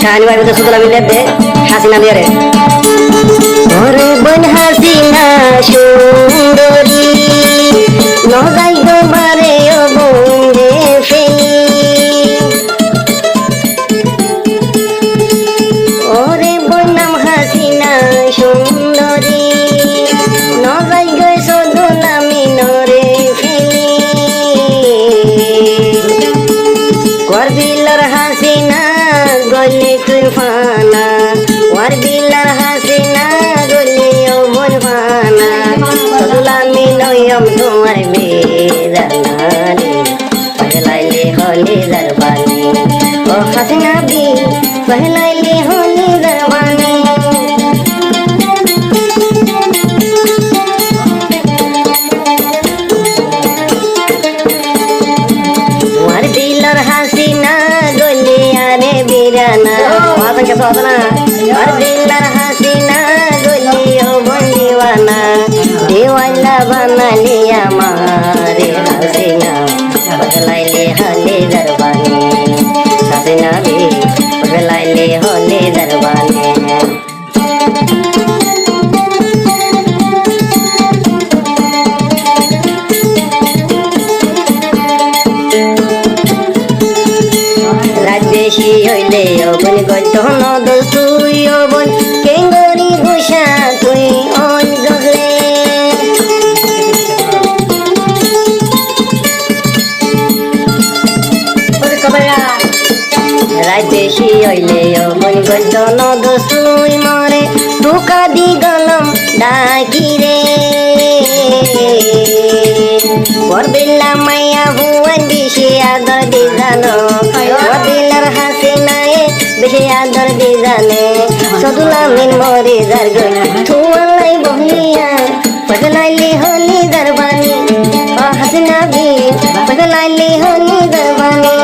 কাহানি ভাই বলতে সুতলা মিলে দে হাসিনা দিয়ে রে ওরে বোন হাসিনা সুন্দরী নজাই তোমারে ও বন্ধে ফেলি ওরে বোন নাম হাসিনা সুন্দরী নজাই গই সদলা মিনরে ফেলি করবিলর হাসিনা গলি তুফানা ওয়ারবিলার হাসিনা গলি ও বলবানা সদলা মিনয়ম তোমার বেদানানি পহলাইলে হলি দরবানি ও হাসিনা বি পহলাইলে হলি দরবানি ওয়ারবিলার হাসিনা গলি আরে বিরানা वासन के सोचना हर दिलर हसीना गोलियो बंदीवाना दीवाना बना लिया मारे हसीना बदलाई ले हले दरबानी हसीना भी बदलाई ले हले दरबानी রাজদেশি হইলে অবন গন্ত নদ তুই অবন কেঙ্গরি ঘুষা তুই অন জগলে রাজদেশি হইলে অবন গন্ত নদ তুই মরে টুকা দি গলম ডাকি রে করবিল্লা মাইয়া ভুবন দিশি আদর দি জানো করবিল্লার হাসিনায়ে বেশি আদর দি জানে সদুলা মিন মরে যার গই থুয়ালাই বহিয়া পগলাইলি হলি দরবানি ও হাসিনা বি পগলাইলি হলি দরবানি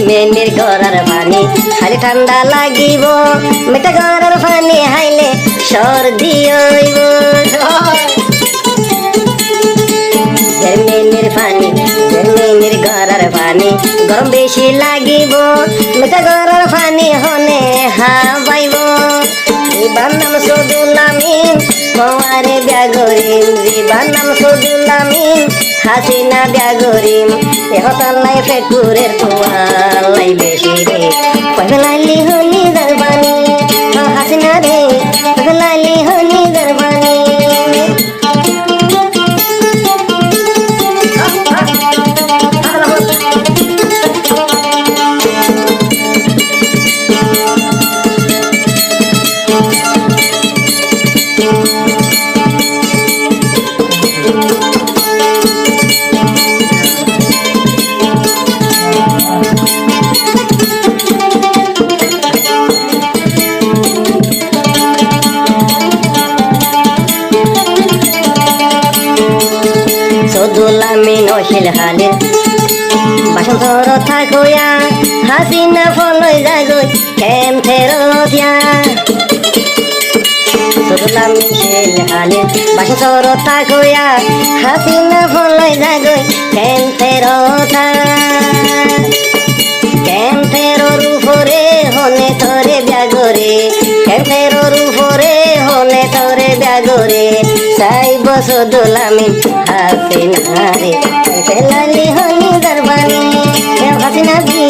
মেনের গরার পানি খালি ঠান্ডা লাগিব মেটা গরার পানি হাইলে সর্দি হইব মেনের পানি মেনের গরার পানি গরম বেশি লাগিব মেটা গরার পানি হনে হাবাইব জীবান নাম সদুলামিন হওয়ারে ব্যাগরিম জীবান নাম সদুলামিন হাসিনা ব্যাগরিম এহতাল্লাই ফেকুরের তোয়াল্লাই বেশি রে পগলাইলি হলি দরবানি হাসিনা রে পগলাইলি হলি দরবানি সদুলামিন অশিল হালির বাসন ধর থাকুয়া হাসিনা ফলই যাগই কেম ফেরতিয়া সদুলামিন শিল হালির বাসন ধর থাকুয়া হাসিনা ফলই যাগই কেম ফেরতা কেম ফেরর উপরে হনে তোরে ব্যাগরে কেম ফেরর উপরে হনে তোরে ব্যাগরে সাইব সদুলামিন হাসিনা রে পগলাইলি হলি দরবানি হাসিনা বি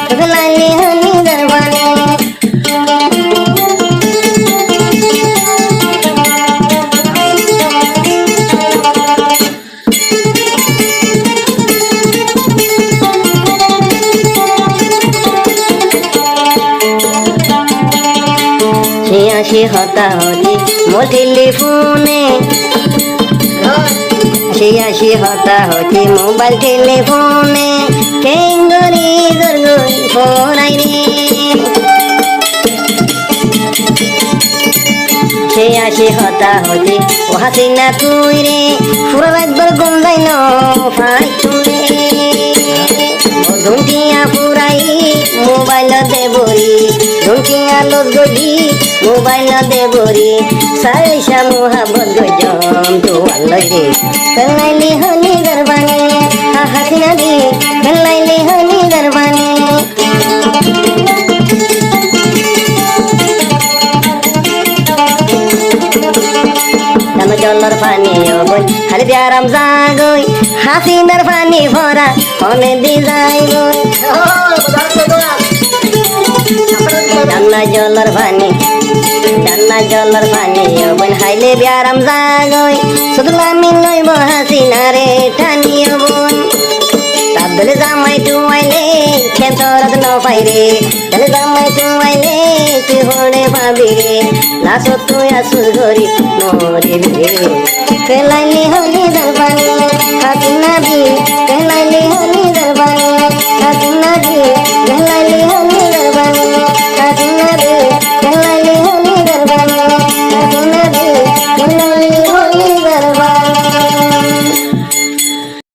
পগলাইলি হলি দরবানি ছিয়াশি হতাহতি মোর টেলিফোনে ছিয়াশি হতাহতি মোবাইল টেলিফোনে কেঙ্গরি দরগই ফোনাই রে ছিয়াশি হতাহতি ও হাসিনা তুই রে পুরো একবার গন্ধাই ন ফাই তুই ধুনটিয়া পুরাই মোবাইল দেবরি ধুনটিয়া লোক গলি মোবাইল দেবরি সাইসা মোহাবত গজম তো আল্লাহ রে কলাইলি হনি দরবানি হাসিনা দি কলাইলি হনি দরবানি ডানা জলর পানি বই খালি ব্যারাম জাগই হাসিনার পানি ভরা মনে দি যাই গই ডানা জলর পানি বই হাইলে ব্যারাম জাগই শুধুলা মিলইব হাসিনারে টানিও বোন তাদলে জামাই টুয়াইলে খেতরত ন পাইরে তালে জামাই টুয়াইলে তুই হড়ে পাবি রে লাশ তুই আসুর ঘরি মরিবি রে কেলাইলি হলি দরবানি হাসিনা দি কেলাইলি হলি দরবানি হাসিনা দি